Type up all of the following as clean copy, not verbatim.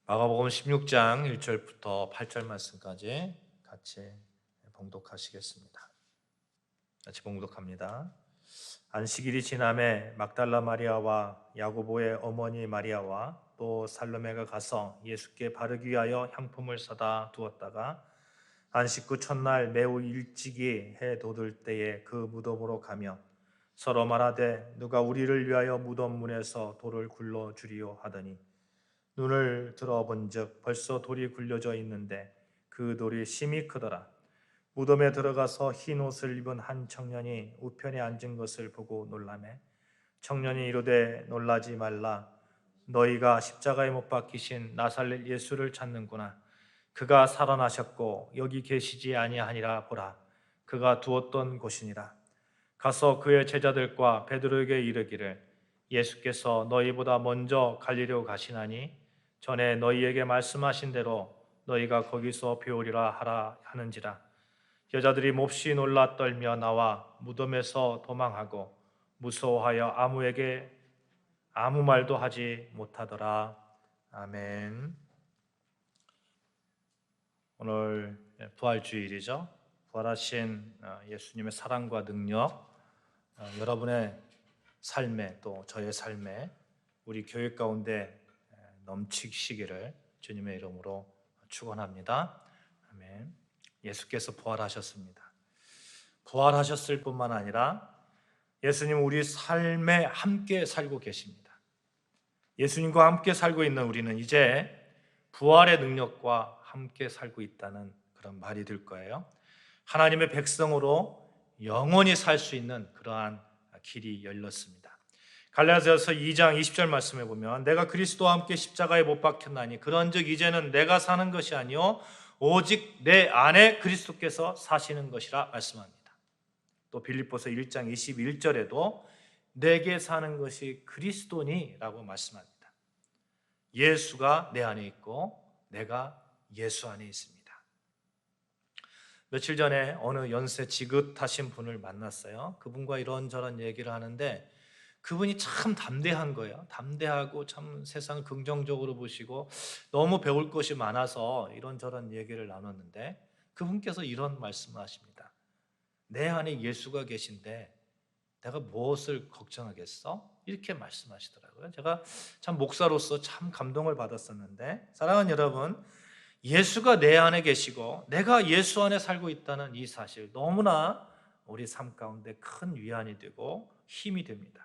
마가복음 16장 1절부터 8절 말씀까지 같이 봉독하시겠습니다. 같이 봉독합니다. 안식일이 지남에 막달라 마리아와 야고보의 어머니 마리아와 또 살로메가 가서 예수께 바르기 위하여 향품을 사다 두었다가 안식 후 첫날 매우 일찍이 해 돋을 때에 그 무덤으로 가며 서로 말하되 누가 우리를 위하여 무덤 문에서 돌을 굴러 주리요 하더니 눈을 들어본즉 벌써 돌이 굴려져 있는데 그 돌이 심히 크더라. 무덤에 들어가서 흰 옷을 입은 한 청년이 우편에 앉은 것을 보고 놀라매 청년이 이르되 놀라지 말라. 너희가 십자가에 못 박히신 나사렛 예수를 찾는구나. 그가 살아나셨고 여기 계시지 아니하니라. 보라, 그가 두었던 곳이니라. 가서 그의 제자들과 베드로에게 이르기를 예수께서 너희보다 먼저 갈리려 가시나니 전에 너희에게 말씀하신 대로 너희가 거기서 배우리라 하라 하는지라. 여자들이 몹시 놀라 떨며 나와 무덤에서 도망하고 무서워하여 아무에게 아무 말도 하지 못하더라. 아멘. 오늘 부활주일이죠. 부활하신 예수님의 사랑과 능력, 여러분의 삶에 또 저의 삶에 우리 교회 가운데 넘치시기를 주님의 이름으로 축원합니다. 아멘. 예수께서 부활하셨습니다. 부활하셨을 뿐만 아니라 예수님 우리 삶에 함께 살고 계십니다. 예수님과 함께 살고 있는 우리는 이제 부활의 능력과 함께 살고 있다는 그런 말이 될 거예요. 하나님의 백성으로 영원히 살 수 있는 그러한 길이 열렸습니다. 갈라디아서 2장 20절 말씀해 보면 내가 그리스도와 함께 십자가에 못 박혔나니 그런즉 이제는 내가 사는 것이 아니요 오직 내 안에 그리스도께서 사시는 것이라 말씀합니다. 또 빌립보서 1장 21절에도 내게 사는 것이 그리스도니라고 말씀합니다. 예수가 내 안에 있고 내가 예수 안에 있습니다. 며칠 전에 어느 연세 지긋하신 분을 만났어요. 그분과 이런저런 얘기를 하는데 그분이 참 담대한 거예요. 담대하고 참 세상 긍정적으로 보시고 너무 배울 것이 많아서 이런저런 얘기를 나눴는데 그분께서 이런 말씀을 하십니다. 내 안에 예수가 계신데 내가 무엇을 걱정하겠어? 이렇게 말씀하시더라고요. 제가 참 목사로서 참 감동을 받았었는데 사랑하는 여러분, 예수가 내 안에 계시고 내가 예수 안에 살고 있다는 이 사실 너무나 우리 삶 가운데 큰 위안이 되고 힘이 됩니다.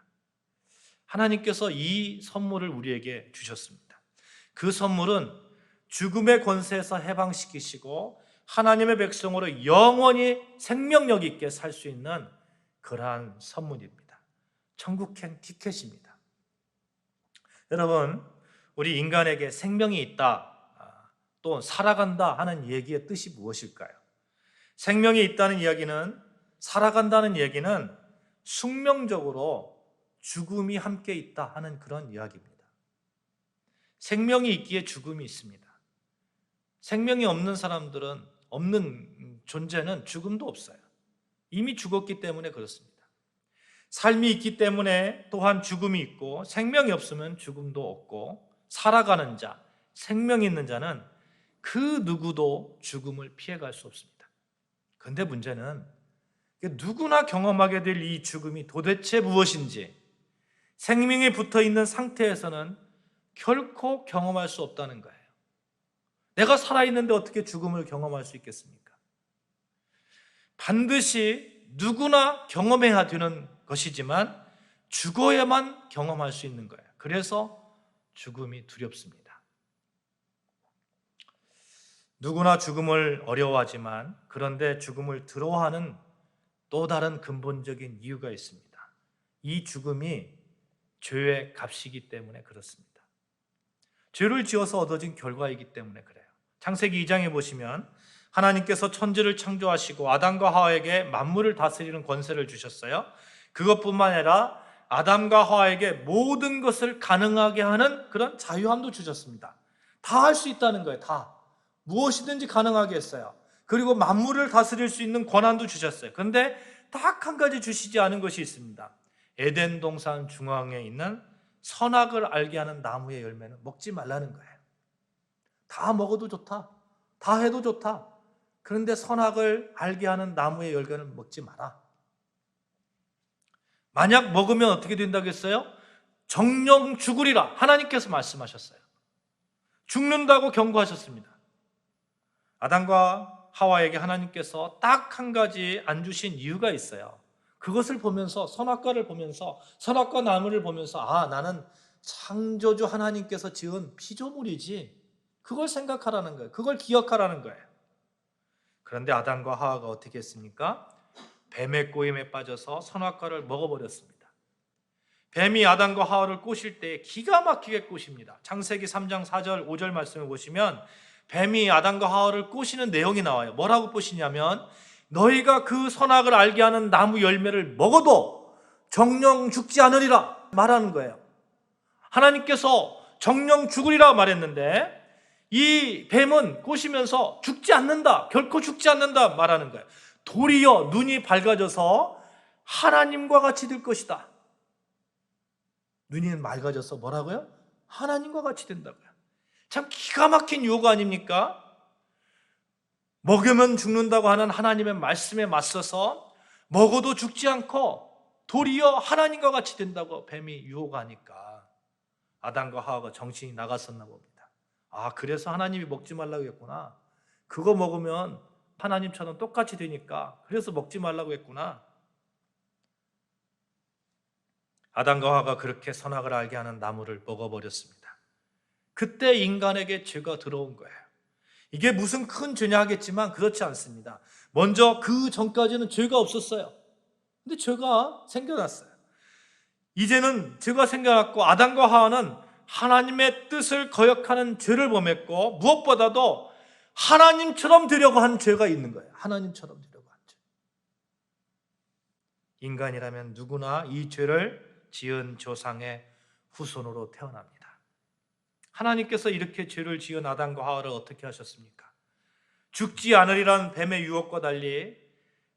하나님께서 이 선물을 우리에게 주셨습니다. 그 선물은 죽음의 권세에서 해방시키시고 하나님의 백성으로 영원히 생명력 있게 살 수 있는 그러한 선물입니다. 천국행 티켓입니다. 여러분, 우리 인간에게 생명이 있다, 또 살아간다 하는 얘기의 뜻이 무엇일까요? 생명이 있다는 이야기는, 살아간다는 얘기는 숙명적으로 죽음이 함께 있다 하는 그런 이야기입니다. 생명이 있기에 죽음이 있습니다. 생명이 없는 사람들은, 없는 존재는 죽음도 없어요. 이미 죽었기 때문에 그렇습니다. 삶이 있기 때문에 또한 죽음이 있고 생명이 없으면 죽음도 없고 살아가는 자, 생명이 있는 자는 그 누구도 죽음을 피해갈 수 없습니다. 그런데 문제는 누구나 경험하게 될 이 죽음이 도대체 무엇인지 생명이 붙어있는 상태에서는 결코 경험할 수 없다는 거예요. 내가 살아있는데 어떻게 죽음을 경험할 수 있겠습니까? 반드시 누구나 경험해야 되는 것이지만 죽어야만 경험할 수 있는 거예요. 그래서 죽음이 두렵습니다. 누구나 죽음을 어려워하지만 그런데 죽음을 두려워하는 또 다른 근본적인 이유가 있습니다. 이 죽음이 죄의 값이기 때문에 그렇습니다. 죄를 지어서 얻어진 결과이기 때문에 그래요. 창세기 2장에 보시면 하나님께서 천지를 창조하시고 아담과 하와에게 만물을 다스리는 권세를 주셨어요. 그것뿐만 아니라 아담과 하와에게 모든 것을 가능하게 하는 그런 자유함도 주셨습니다. 다 할 수 있다는 거예요. 다. 무엇이든지 가능하게 했어요. 그리고 만물을 다스릴 수 있는 권한도 주셨어요. 그런데 딱 한 가지 주시지 않은 것이 있습니다. 에덴 동산 중앙에 있는 선악을 알게 하는 나무의 열매는 먹지 말라는 거예요. 다 먹어도 좋다. 다 해도 좋다. 그런데 선악을 알게 하는 나무의 열매를 먹지 마라. 만약 먹으면 어떻게 된다고 했어요? 정령 죽으리라 하나님께서 말씀하셨어요. 죽는다고 경고하셨습니다. 아담과 하와에게 하나님께서 딱 한 가지 안 주신 이유가 있어요. 그것을 보면서, 선악과를 보면서, 선악과 나무를 보면서, 아, 나는 창조주 하나님께서 지은 피조물이지, 그걸 생각하라는 거예요. 그걸 기억하라는 거예요. 그런데 아담과 하와가 어떻게 했습니까? 뱀의 꼬임에 빠져서 선악과를 먹어버렸습니다. 뱀이 아담과 하와를 꼬실 때 기가 막히게 꼬십니다. 창세기 3장 4절 5절 말씀을 보시면 뱀이 아담과 하와를 꼬시는 내용이 나와요. 뭐라고 꼬시냐면 너희가 그 선악을 알게 하는 나무 열매를 먹어도 정령 죽지 않으리라 말하는 거예요. 하나님께서 정령 죽으리라 말했는데 이 뱀은 꼬시면서 죽지 않는다, 결코 죽지 않는다 말하는 거예요. 도리어 눈이 밝아져서 하나님과 같이 될 것이다. 눈이 맑아져서 뭐라고요? 하나님과 같이 된다고요. 참 기가 막힌 유혹 아닙니까? 먹으면 죽는다고 하는 하나님의 말씀에 맞서서 먹어도 죽지 않고 도리어 하나님과 같이 된다고 뱀이 유혹하니까 아담과 하와가 정신이 나갔었나 봅니다. 아, 그래서 하나님이 먹지 말라고 했구나. 그거 먹으면 하나님처럼 똑같이 되니까 그래서 먹지 말라고 했구나. 아담과 하와가 그렇게 선악을 알게 하는 나무를 먹어버렸습니다. 그때 인간에게 죄가 들어온 거예요. 이게 무슨 큰 죄냐 하겠지만 그렇지 않습니다. 먼저 그 전까지는 죄가 없었어요. 근데 죄가 생겨났어요. 이제는 죄가 생겨났고 아담과 하와는 하나님의 뜻을 거역하는 죄를 범했고 무엇보다도 하나님처럼 되려고 한 죄가 있는 거예요. 하나님처럼 되려고 한 죄. 인간이라면 누구나 이 죄를 지은 조상의 후손으로 태어납니다. 하나님께서 이렇게 죄를 지은 아담과 하와를 어떻게 하셨습니까? 죽지 않으리란 뱀의 유혹과 달리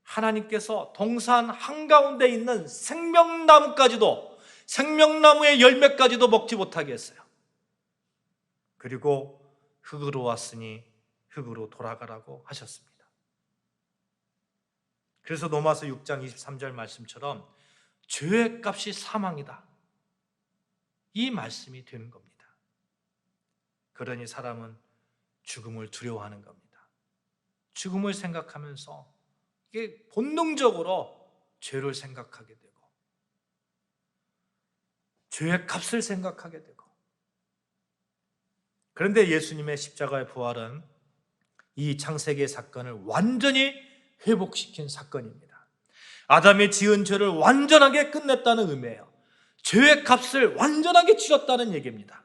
하나님께서 동산 한가운데 있는 생명나무까지도, 생명나무의 열매까지도 먹지 못하게 했어요. 그리고 흙으로 왔으니 흙으로 돌아가라고 하셨습니다. 그래서 로마서 6장 23절 말씀처럼 죄의 값이 사망이다, 이 말씀이 되는 겁니다. 그러니 사람은 죽음을 두려워하는 겁니다. 죽음을 생각하면서 이게 본능적으로 죄를 생각하게 되고 죄의 값을 생각하게 되고, 그런데 예수님의 십자가의 부활은 이 창세기의 사건을 완전히 회복시킨 사건입니다. 아담이 지은 죄를 완전하게 끝냈다는 의미예요. 죄의 값을 완전하게 치렀다는 얘기입니다.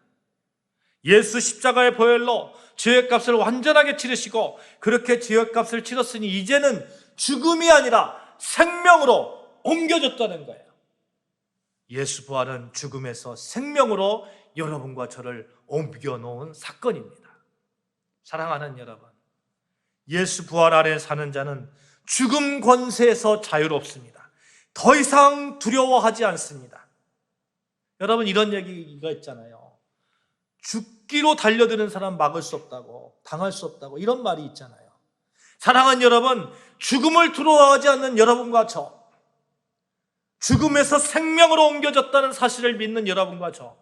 예수 십자가의 보혈로 죄의 값을 완전하게 치르시고 그렇게 죄의 값을 치렀으니 이제는 죽음이 아니라 생명으로 옮겨졌다는 거예요. 예수 부활은 죽음에서 생명으로 여러분과 저를 옮겨놓은 사건입니다. 사랑하는 여러분, 예수 부활 아래 사는 자는 죽음 권세에서 자유롭습니다. 더 이상 두려워하지 않습니다. 여러분, 이런 얘기가 있잖아요. 죽기로 달려드는 사람 막을 수 없다고, 당할 수 없다고, 이런 말이 있잖아요. 사랑하는 여러분, 죽음을 두려워하지 않는 여러분과 저, 죽음에서 생명으로 옮겨졌다는 사실을 믿는 여러분과 저,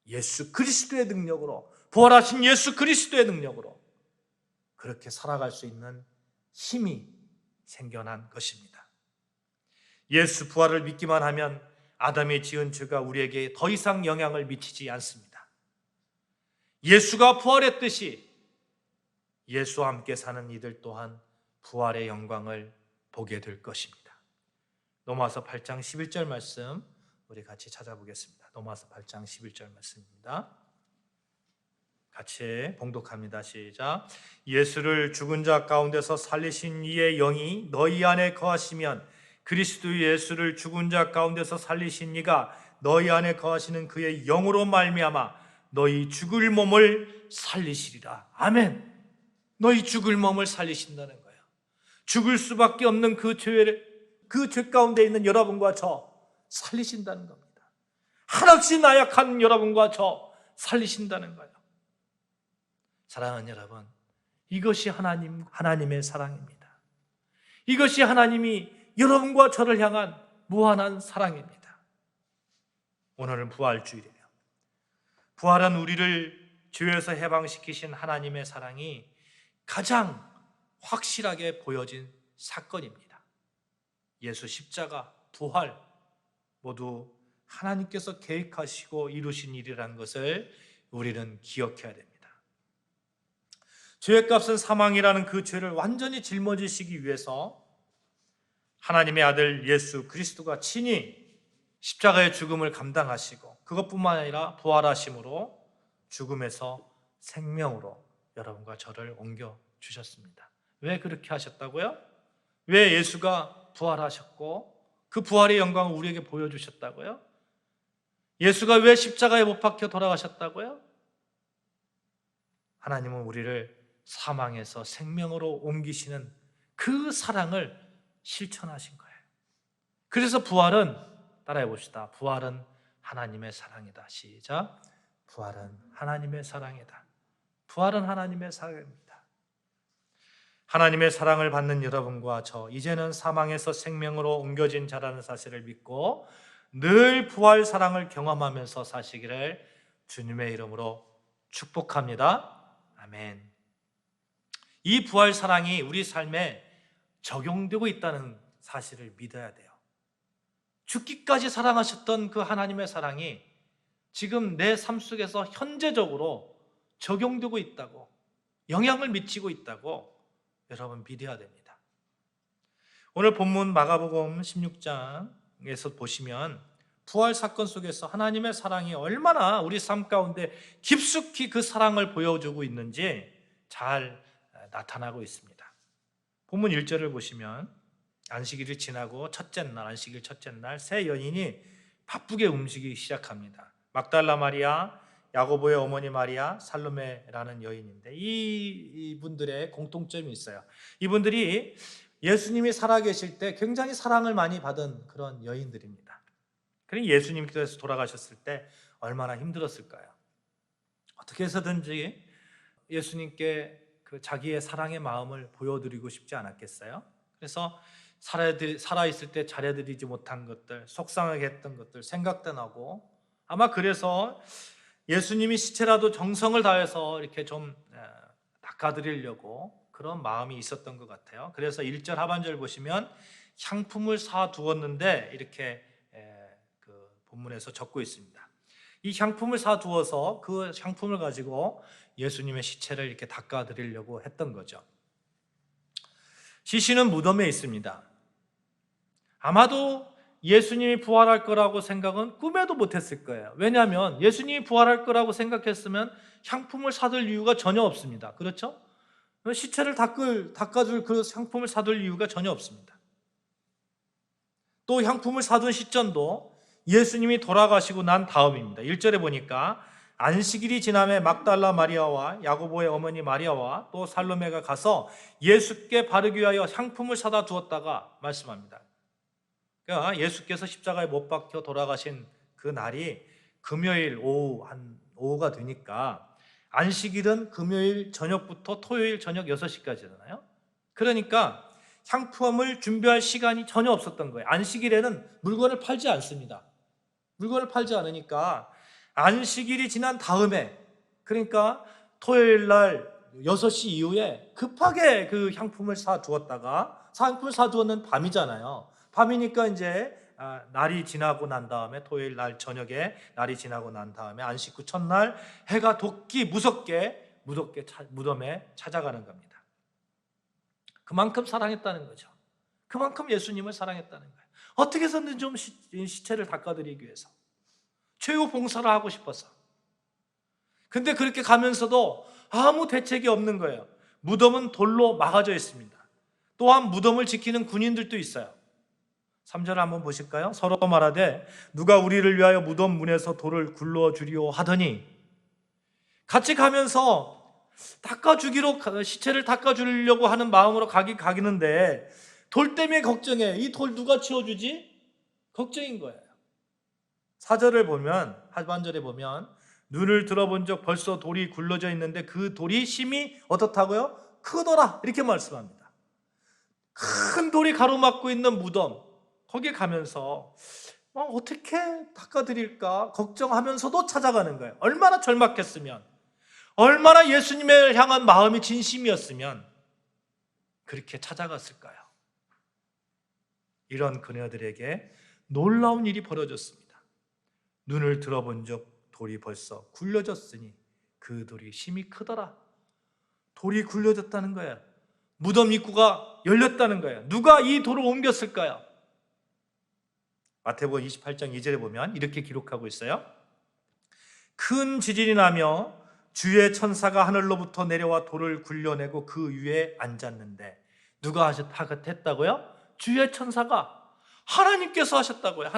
예수 그리스도의 능력으로, 부활하신 예수 그리스도의 능력으로 그렇게 살아갈 수 있는 힘이 생겨난 것입니다. 예수 부활을 믿기만 하면 아담이 지은 죄가 우리에게 더 이상 영향을 미치지 않습니다. 예수가 부활했듯이 예수와 함께 사는 이들 또한 부활의 영광을 보게 될 것입니다. 로마서 8장 11절 말씀 우리 같이 찾아보겠습니다. 로마서 8장 11절 말씀입니다. 같이 봉독합니다. 시작. 예수를 죽은 자 가운데서 살리신 이의 영이 너희 안에 거하시면 그리스도 예수를 죽은 자 가운데서 살리신 이가 너희 안에 거하시는 그의 영으로 말미암아 너희 죽을 몸을 살리시리라. 아멘. 너희 죽을 몸을 살리신다는 거예요. 죽을 수밖에 없는 그 죄 가운데 있는 여러분과 저 살리신다는 겁니다. 한없이 나약한 여러분과 저 살리신다는 거예요. 사랑하는 여러분, 이것이 하나님의 사랑입니다. 이것이 하나님이 여러분과 저를 향한 무한한 사랑입니다. 오늘은 부활주일이에요. 부활은 우리를 죄에서 해방시키신 하나님의 사랑이 가장 확실하게 보여진 사건입니다. 예수 십자가, 부활 모두 하나님께서 계획하시고 이루신 일이라는 것을 우리는 기억해야 됩니다. 죄의 값은 사망이라는 그 죄를 완전히 짊어지시기 위해서 하나님의 아들 예수 그리스도가 친히 십자가의 죽음을 감당하시고 그것뿐만 아니라 부활하심으로 죽음에서 생명으로 여러분과 저를 옮겨주셨습니다. 왜 그렇게 하셨다고요? 왜 예수가 부활하셨고 그 부활의 영광을 우리에게 보여주셨다고요? 예수가 왜 십자가에 못 박혀 돌아가셨다고요? 하나님은 우리를 사망에서 생명으로 옮기시는 그 사랑을 실천하신 거예요. 그래서 부활은, 따라해 봅시다. 부활은 하나님의 사랑이다. 시작. 부활은 하나님의 사랑이다. 부활은 하나님의 사랑입니다. 하나님의 사랑을 받는 여러분과 저, 이제는 사망에서 생명으로 옮겨진 자라는 사실을 믿고 늘 부활 사랑을 경험하면서 사시기를 주님의 이름으로 축복합니다. 아멘. 이 부활 사랑이 우리 삶에 적용되고 있다는 사실을 믿어야 돼요. 죽기까지 사랑하셨던 그 하나님의 사랑이 지금 내 삶 속에서 현재적으로 적용되고 있다고, 영향을 미치고 있다고 여러분 믿어야 됩니다. 오늘 본문 마가복음 16장에서 보시면 부활 사건 속에서 하나님의 사랑이 얼마나 우리 삶 가운데 깊숙이 그 사랑을 보여주고 있는지 잘 나타나고 있습니다. 본문 1절을 보시면 안식일이 지나고 안식일 첫째 날 세 여인이 바쁘게 움직이기 시작합니다. 막달라 마리아, 야고보의 어머니 마리아, 살로메라는 여인인데 이분들의 공통점이 있어요. 이분들이 예수님이 살아계실 때 굉장히 사랑을 많이 받은 그런 여인들입니다. 그러니 예수님께서 돌아가셨을 때 얼마나 힘들었을까요? 어떻게 해서든지 예수님께 그 자기의 사랑의 마음을 보여드리고 싶지 않았겠어요? 그래서 살아있을 때 잘해드리지 못한 것들, 속상하게 했던 것들 생각도 나고, 아마 그래서 예수님이 시체라도 정성을 다해서 이렇게 좀 닦아드리려고 그런 마음이 있었던 것 같아요. 그래서 1절 하반절 보시면 향품을 사 두었는데 이렇게 그 본문에서 적고 있습니다. 이 향품을 사 두어서 그 향품을 가지고 예수님의 시체를 이렇게 닦아드리려고 했던 거죠. 시신은 무덤에 있습니다. 아마도 예수님이 부활할 거라고 생각은 꿈에도 못했을 거예요. 왜냐하면 예수님이 부활할 거라고 생각했으면 향품을 사둘 이유가 전혀 없습니다. 그렇죠? 시체를 닦아줄 그 향품을 사둘 이유가 전혀 없습니다. 또 향품을 사둔 시점도 예수님이 돌아가시고 난 다음입니다. 1절에 보니까 안식일이 지남에 막달라 마리아와 야고보의 어머니 마리아와 또 살로메가 가서 예수께 바르기 위하여 향품을 사다 두었다가 말씀합니다. 그러니까 예수께서 십자가에 못 박혀 돌아가신 그 날이 금요일 오후가 되니까 안식일은 금요일 저녁부터 토요일 저녁 6시까지잖아요. 그러니까 향품을 준비할 시간이 전혀 없었던 거예요. 안식일에는 물건을 팔지 않습니다. 물건을 팔지 않으니까 안식일이 지난 다음에, 그러니까 토요일 날 6시 이후에 급하게 그 향품을 향품을 사두었는 밤이잖아요. 밤이니까 이제 날이 지나고 난 다음에, 토요일 날 저녁에 날이 지나고 난 다음에 안식 후 첫날 해가 돋기 무섭게 무덤에 찾아가는 겁니다. 그만큼 사랑했다는 거죠. 그만큼 예수님을 사랑했다는 거예요. 어떻게 해서든 좀 시체를 닦아드리기 위해서, 최후 봉사를 하고 싶어서. 근데 그렇게 가면서도 아무 대책이 없는 거예요. 무덤은 돌로 막아져 있습니다. 또한 무덤을 지키는 군인들도 있어요. 3절 한번 보실까요? 서로 말하되 누가 우리를 위하여 무덤 문에서 돌을 굴러주리오 하더니, 같이 가면서 시체를 닦아주려고 하는 마음으로 가기는데 돌 때문에 걱정해. 이 돌 누가 치워주지? 걱정인 거예요. 4절을 보면, 하반절에 보면 눈을 들어본 적 벌써 돌이 굴러져 있는데 그 돌이 심히 어떻다고요? 크더라, 이렇게 말씀합니다. 큰 돌이 가로막고 있는 무덤, 거기에 가면서 어떻게 닦아드릴까 걱정하면서도 찾아가는 거예요. 얼마나 절박했으면, 얼마나 예수님을 향한 마음이 진심이었으면 그렇게 찾아갔을까요? 이런 그녀들에게 놀라운 일이 벌어졌습니다. 눈을 들어본 적 돌이 벌써 굴려졌으니 그 돌이 심히 크더라. 돌이 굴려졌다는 거예요. 무덤 입구가 열렸다는 거예요. 누가 이 돌을 옮겼을까요? 마태복음 28장 2절에 보면 이렇게 기록하고 있어요. 큰 지진이 나며 주의 천사가 하늘로부터 내려와 돌을 굴려내고 그 위에 앉았는데, 누가 했다고요? 주의 천사가, 하나님께서 하셨다고요.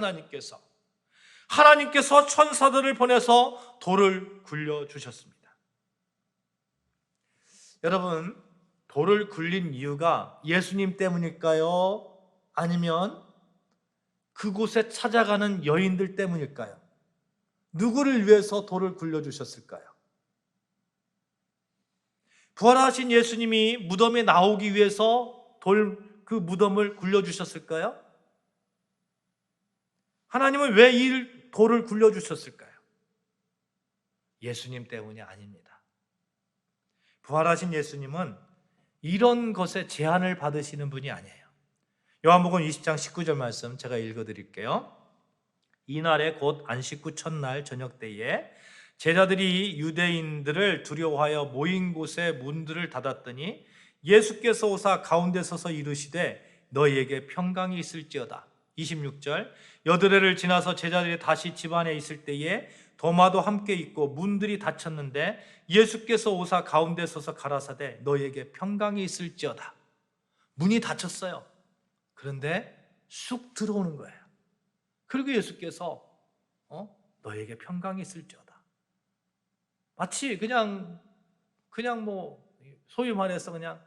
하나님께서 천사들을 보내서 돌을 굴려주셨습니다. 여러분, 돌을 굴린 이유가 예수님 때문일까요? 아니면 그곳에 찾아가는 여인들 때문일까요? 누구를 위해서 돌을 굴려주셨을까요? 부활하신 예수님이 무덤에 나오기 위해서 그 무덤을 굴려주셨을까요? 하나님은 왜 이 돌을 굴려주셨을까요? 예수님 때문이 아닙니다. 부활하신 예수님은 이런 것에 제한을 받으시는 분이 아니에요. 요한복음 20장 19절 말씀 제가 읽어드릴게요. 이날에 곧 안식구 첫날 저녁 때에 제자들이 유대인들을 두려워하여 모인 곳에 문들을 닫았더니 예수께서 오사 가운데 서서 이르시되 너희에게 평강이 있을지어다. 26절 여드레를 지나서 제자들이 다시 집안에 있을 때에 도마도 함께 있고 문들이 닫혔는데 예수께서 오사 가운데 서서 가라사대 너희에게 평강이 있을지어다. 문이 닫혔어요. 그런데 쑥 들어오는 거예요. 그리고 예수께서 너희에게 평강이 있을지어다. 마치 그냥 소위 말해서 그냥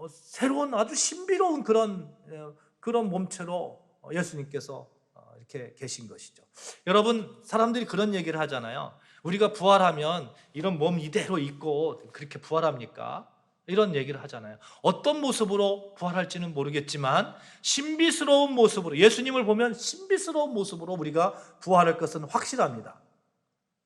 새로운 아주 신비로운 그런 몸체로 예수님께서 이렇게 계신 것이죠. 여러분, 사람들이 그런 얘기를 하잖아요. 우리가 부활하면 이런 몸 이대로 있고 그렇게 부활합니까? 이런 얘기를 하잖아요. 어떤 모습으로 부활할지는 모르겠지만 신비스러운 모습으로, 예수님을 보면 신비스러운 모습으로 우리가 부활할 것은 확실합니다.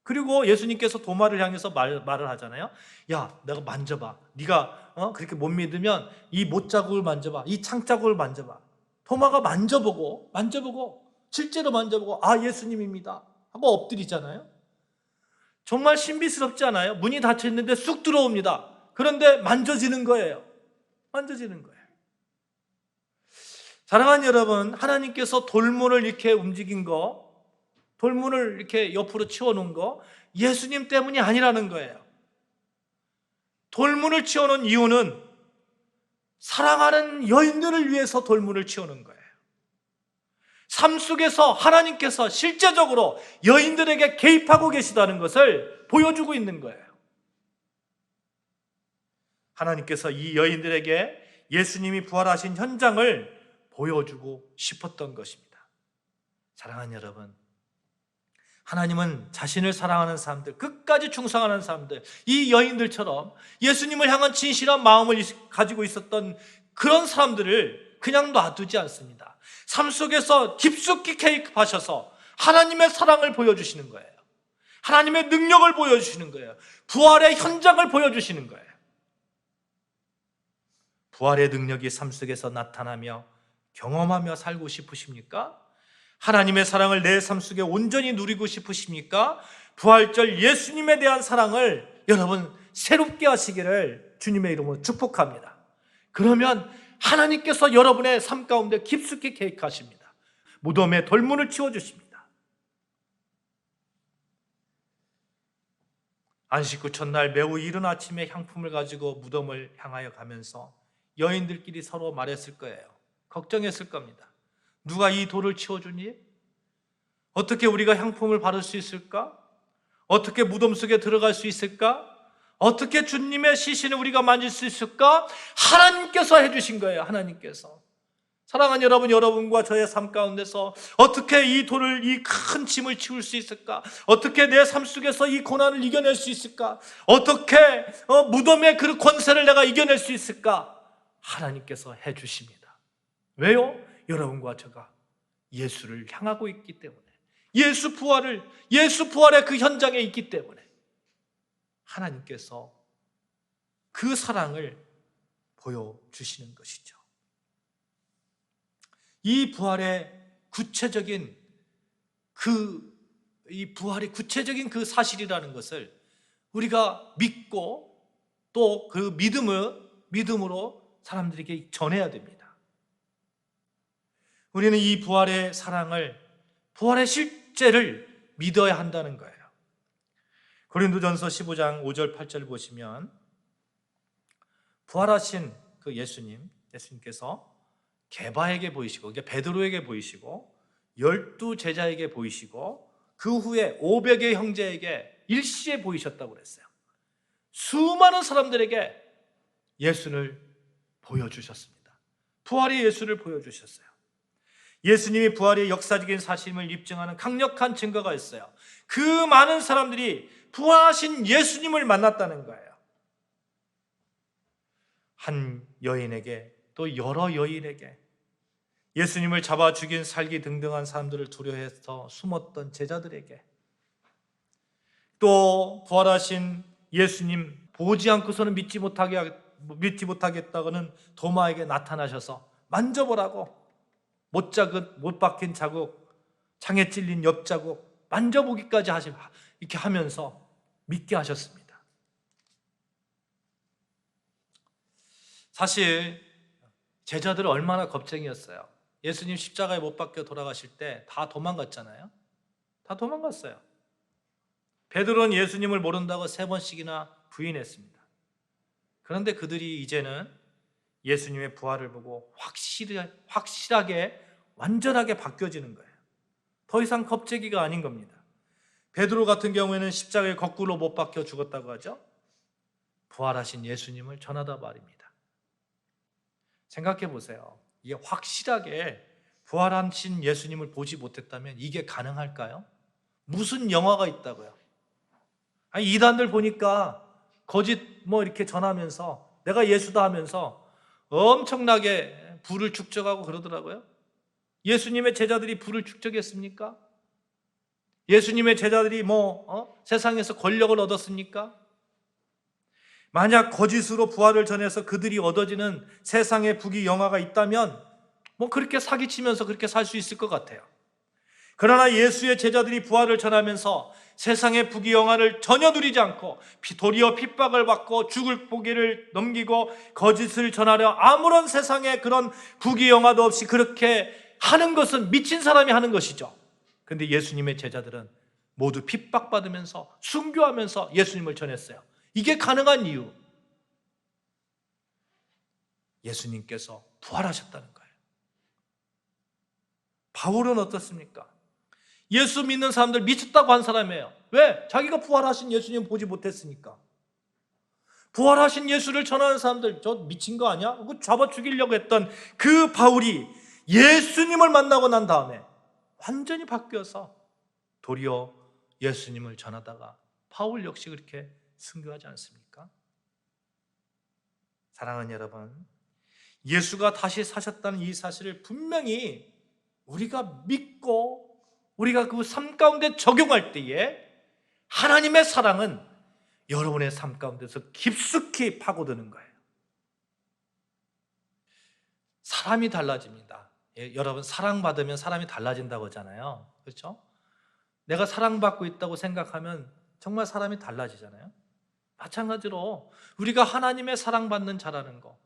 그리고 예수님께서 도마를 향해서 말을 하잖아요. 야, 내가 만져봐. 네가 그렇게 못 믿으면 이 못자국을 만져봐. 이 창자국을 만져봐. 도마가 만져보고 실제로 만져보고 아, 예수님입니다 하고 엎드리잖아요. 정말 신비스럽지 않아요? 문이 닫혀 있는데 쑥 들어옵니다. 그런데 만져지는 거예요. 사랑하는 여러분, 하나님께서 돌문을 이렇게 움직인 거, 돌문을 이렇게 옆으로 치워놓은 거 예수님 때문이 아니라는 거예요. 돌문을 치워놓은 이유는 사랑하는 여인들을 위해서 돌문을 치워놓은 거예요. 삶 속에서 하나님께서 실제적으로 여인들에게 개입하고 계시다는 것을 보여주고 있는 거예요. 하나님께서 이 여인들에게 예수님이 부활하신 현장을 보여주고 싶었던 것입니다. 사랑하는 여러분, 하나님은 자신을 사랑하는 사람들, 끝까지 충성하는 사람들, 이 여인들처럼 예수님을 향한 진실한 마음을 가지고 있었던 그런 사람들을 그냥 놔두지 않습니다. 삶 속에서 깊숙이 개입하셔서 하나님의 사랑을 보여주시는 거예요. 하나님의 능력을 보여주시는 거예요. 부활의 현장을 보여주시는 거예요. 부활의 능력이 삶 속에서 나타나며 경험하며 살고 싶으십니까? 하나님의 사랑을 내 삶 속에 온전히 누리고 싶으십니까? 부활절 예수님에 대한 사랑을 여러분 새롭게 하시기를 주님의 이름으로 축복합니다. 그러면 하나님께서 여러분의 삶 가운데 깊숙이 개입하십니다. 무덤의 돌문을 치워주십니다. 안식구 첫날 매우 이른 아침에 향품을 가지고 무덤을 향하여 가면서 여인들끼리 서로 말했을 거예요. 걱정했을 겁니다. 누가 이 돌을 치워주니? 어떻게 우리가 향품을 바를 수 있을까? 어떻게 무덤 속에 들어갈 수 있을까? 어떻게 주님의 시신을 우리가 만질 수 있을까? 하나님께서 해주신 거예요. 하나님께서. 사랑하는 여러분, 여러분과 저의 삶 가운데서 어떻게 이 돌을, 이 큰 짐을 치울 수 있을까? 어떻게 내 삶 속에서 이 고난을 이겨낼 수 있을까? 어떻게 무덤의 그 권세를 내가 이겨낼 수 있을까? 하나님께서 해주십니다. 왜요? 여러분과 제가 예수를 향하고 있기 때문에, 예수 부활의 그 현장에 있기 때문에 하나님께서 그 사랑을 보여주시는 것이죠. 이 부활의 구체적인 이 부활의 구체적인 그 사실이라는 것을 우리가 믿고 또 그 믿음으로 사람들에게 전해야 됩니다. 우리는 이 부활의 사랑을, 부활의 실제를 믿어야 한다는 거예요. 고린도전서 15장 5절 8절 보시면 부활하신 그 예수님께서 게바에게 보이시고, 베드로에게 보이시고, 12 제자에게 보이시고, 그 후에 500의 형제에게 일시에 보이셨다고 그랬어요. 수많은 사람들에게 예수를 보여주셨습니다. 부활의 예수를 보여주셨어요. 예수님이 부활의 역사적인 사실임을 입증하는 강력한 증거가 있어요. 그 많은 사람들이 부활하신 예수님을 만났다는 거예요. 한 여인에게, 또 여러 여인에게, 예수님을 잡아 죽인 살기 등등한 사람들을 두려워해서 숨었던 제자들에게, 또 부활하신 예수님 보지 않고서는 믿지 못하겠다고는 도마에게 나타나셔서 만져보라고, 못 박힌 자국, 창에 찔린 옆자국 만져보기까지 이렇게 하면서 믿게 하셨습니다. 사실 제자들 얼마나 겁쟁이였어요. 예수님 십자가에 못 박혀 돌아가실 때 다 도망갔잖아요. 다 도망갔어요. 베드로는 예수님을 모른다고 3번씩이나 부인했습니다. 그런데 그들이 이제는 예수님의 부활을 보고 확실하게 완전하게 바뀌어지는 거예요. 더 이상 겁쟁이가 아닌 겁니다. 베드로 같은 경우에는 십자가에 거꾸로 못 박혀 죽었다고 하죠. 부활하신 예수님을 전하다 말입니다. 생각해 보세요. 이게 확실하게 부활하신 예수님을 보지 못했다면 이게 가능할까요? 무슨 영화가 있다고요? 아니, 이단들 보니까 거짓 이렇게 전하면서 내가 예수다 하면서 엄청나게 부를 축적하고 그러더라고요. 예수님의 제자들이 부를 축적했습니까? 예수님의 제자들이 세상에서 권력을 얻었습니까? 만약 거짓으로 부활을 전해서 그들이 얻어지는 세상의 부귀 영화가 있다면 그렇게 사기치면서 그렇게 살 수 있을 것 같아요. 그러나 예수의 제자들이 부활을 전하면서 세상의 부귀 영화를 전혀 누리지 않고 도리어 핍박을 받고 죽을 고기를 넘기고 거짓을 전하려 아무런 세상의 그런 부귀 영화도 없이 그렇게 하는 것은 미친 사람이 하는 것이죠. 그런데 예수님의 제자들은 모두 핍박받으면서 순교하면서 예수님을 전했어요. 이게 가능한 이유, 예수님께서 부활하셨다는 거예요. 바울은 어떻습니까? 예수 믿는 사람들 미쳤다고 한 사람이에요. 왜? 자기가 부활하신 예수님 보지 못했으니까. 부활하신 예수를 전하는 사람들 저 미친 거 아니야? 그거 잡아 죽이려고 했던 그 바울이 예수님을 만나고 난 다음에 완전히 바뀌어서 도리어 예수님을 전하다가 바울 역시 그렇게 순교하지 않습니까? 사랑하는 여러분, 예수가 다시 사셨다는 이 사실을 분명히 우리가 믿고 우리가 그 삶 가운데 적용할 때에 하나님의 사랑은 여러분의 삶 가운데서 깊숙이 파고드는 거예요. 사람이 달라집니다. 여러분, 사랑받으면 사람이 달라진다고 하잖아요. 그렇죠? 내가 사랑받고 있다고 생각하면 정말 사람이 달라지잖아요. 마찬가지로 우리가 하나님의 사랑받는 자라는 거,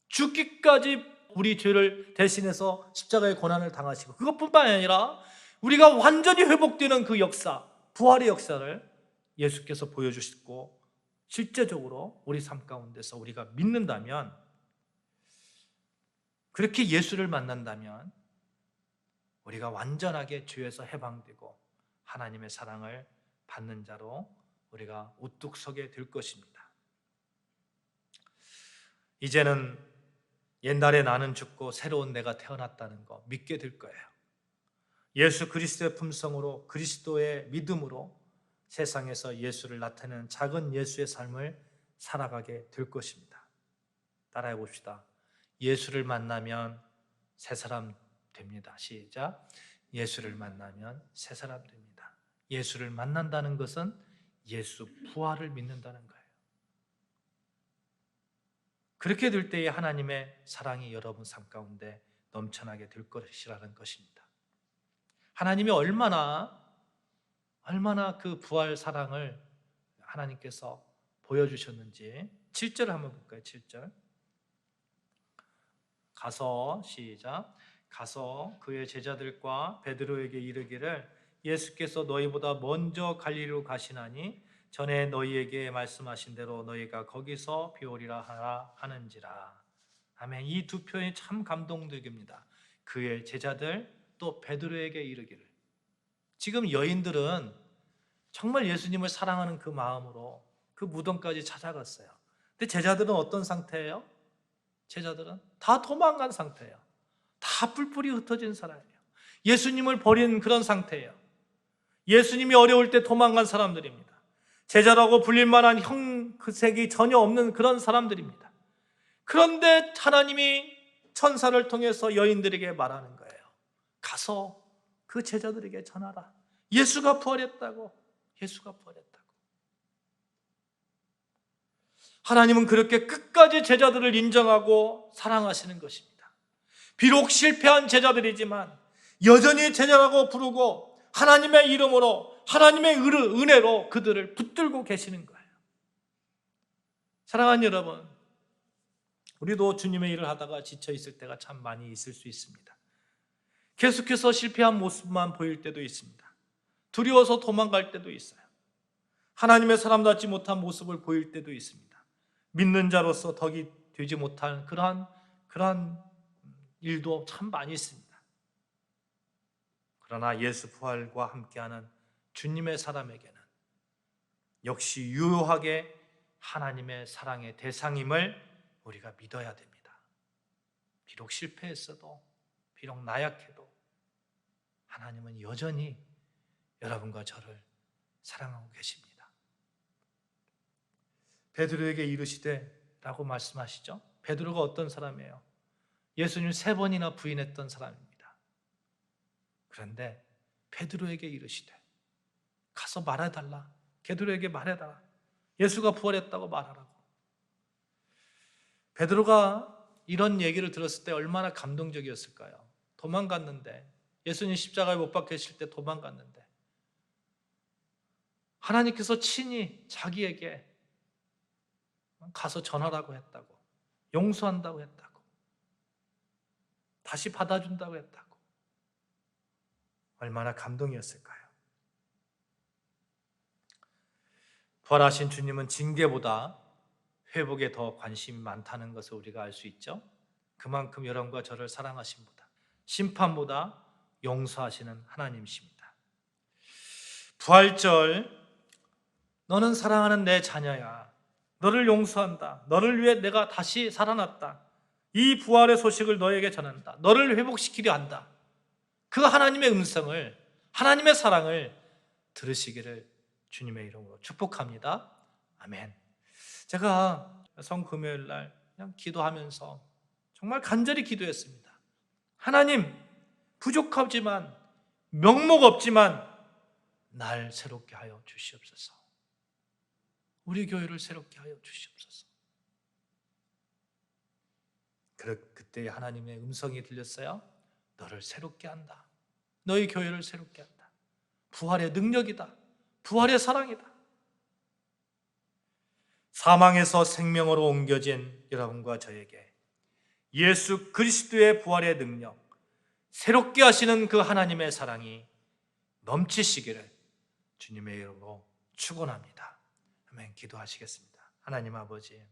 죽기까지 우리 죄를 대신해서 십자가의 고난을 당하시고 그것뿐만 아니라 우리가 완전히 회복되는 그 역사, 부활의 역사를 예수께서 보여주시고 실제적으로 우리 삶 가운데서 우리가 믿는다면, 그렇게 예수를 만난다면 우리가 완전하게 죄에서 해방되고 하나님의 사랑을 받는 자로 우리가 우뚝 서게 될 것입니다. 이제는 옛날에 나는 죽고 새로운 내가 태어났다는 거 믿게 될 거예요. 예수 그리스도의 품성으로, 그리스도의 믿음으로 세상에서 예수를 나타내는 작은 예수의 삶을 살아가게 될 것입니다. 따라해 봅시다. 예수를 만나면 새 사람 됩니다. 시작. 예수를 만나면 새 사람 됩니다. 예수를 만난다는 것은 예수 부활을 믿는다는 거예요. 그렇게 될 때에 하나님의 사랑이 여러분 삶 가운데 넘쳐나게 될 것이라는 것입니다. 하나님이 얼마나 그 부활 사랑을 하나님께서 보여주셨는지 7절 한번 볼까요? 7절. 가서 시작. 가서 그의 제자들과 베드로에게 이르기를 예수께서 너희보다 먼저 갈릴리로 가시나니 전에 너희에게 말씀하신 대로 너희가 거기서 비오리라 하라 하는지라. 아멘. 이 두 표현이 참 감동적입니다. 그의 제자들 또 베드로에게 이르기를. 지금 여인들은 정말 예수님을 사랑하는 그 마음으로 그 무덤까지 찾아갔어요. 근데 제자들은 어떤 상태예요? 제자들은 다 도망간 상태예요. 다 뿔뿔이 흩어진 사람이에요. 예수님을 버린 그런 상태예요. 예수님이 어려울 때 도망간 사람들입니다. 제자라고 불릴 만한 형색이 전혀 없는 그런 사람들입니다. 그런데 하나님이 천사를 통해서 여인들에게 말하는 거예요. 가서 그 제자들에게 전하라. 예수가 부활했다고. 예수가 부활했다고. 하나님은 그렇게 끝까지 제자들을 인정하고 사랑하시는 것입니다. 비록 실패한 제자들이지만 여전히 제자라고 부르고 하나님의 이름으로, 하나님의 은혜로 그들을 붙들고 계시는 거예요. 사랑하는 여러분, 우리도 주님의 일을 하다가 지쳐 있을 때가 참 많이 있을 수 있습니다. 계속해서 실패한 모습만 보일 때도 있습니다. 두려워서 도망갈 때도 있어요. 하나님의 사람답지 못한 모습을 보일 때도 있습니다. 믿는 자로서 덕이 되지 못한 그러한 일도 참 많이 있습니다. 그러나 예수 부활과 함께하는 주님의 사람에게는 역시 유효하게 하나님의 사랑의 대상임을 우리가 믿어야 됩니다. 비록 실패했어도, 비록 나약해도 하나님은 여전히 여러분과 저를 사랑하고 계십니다. 베드로에게 이르시되 라고 말씀하시죠. 베드로가 어떤 사람이에요? 예수님을 3번이나 부인했던 사람입니다. 그런데 베드로에게 이르시되 가서 말해달라. 베드로에게 말해달라. 예수가 부활했다고 말하라고. 베드로가 이런 얘기를 들었을 때 얼마나 감동적이었을까요? 도망갔는데, 예수님 십자가에 못 박히실 때 도망갔는데 하나님께서 친히 자기에게 가서 전하라고 했다고, 용서한다고 했다고, 다시 받아준다고 했다고. 얼마나 감동이었을까요? 부활하신 주님은 징계보다 회복에 더 관심이 많다는 것을 우리가 알 수 있죠. 그만큼 여러분과 저를 사랑하신 보다, 심판보다 용서하시는 하나님이십니다. 부활절, 너는 사랑하는 내 자녀야. 너를 용서한다. 너를 위해 내가 다시 살아났다. 이 부활의 소식을 너에게 전한다. 너를 회복시키려 한다. 그 하나님의 음성을, 하나님의 사랑을 들으시기를 주님의 이름으로 축복합니다. 아멘. 제가 성금요일 날 그냥 기도하면서 정말 간절히 기도했습니다. 하나님, 부족하지만, 명목 없지만 날 새롭게 하여 주시옵소서. 우리 교회를 새롭게 하여 주시옵소서. 그때 하나님의 음성이 들렸어요. 너를 새롭게 한다. 너희 교회를 새롭게 한다. 부활의 능력이다. 부활의 사랑이다. 사망에서 생명으로 옮겨진 여러분과 저에게 예수 그리스도의 부활의 능력, 새롭게 하시는 그 하나님의 사랑이 넘치시기를 주님의 이름으로 축원합니다. 아멘. 기도하시겠습니다. 하나님 아버지,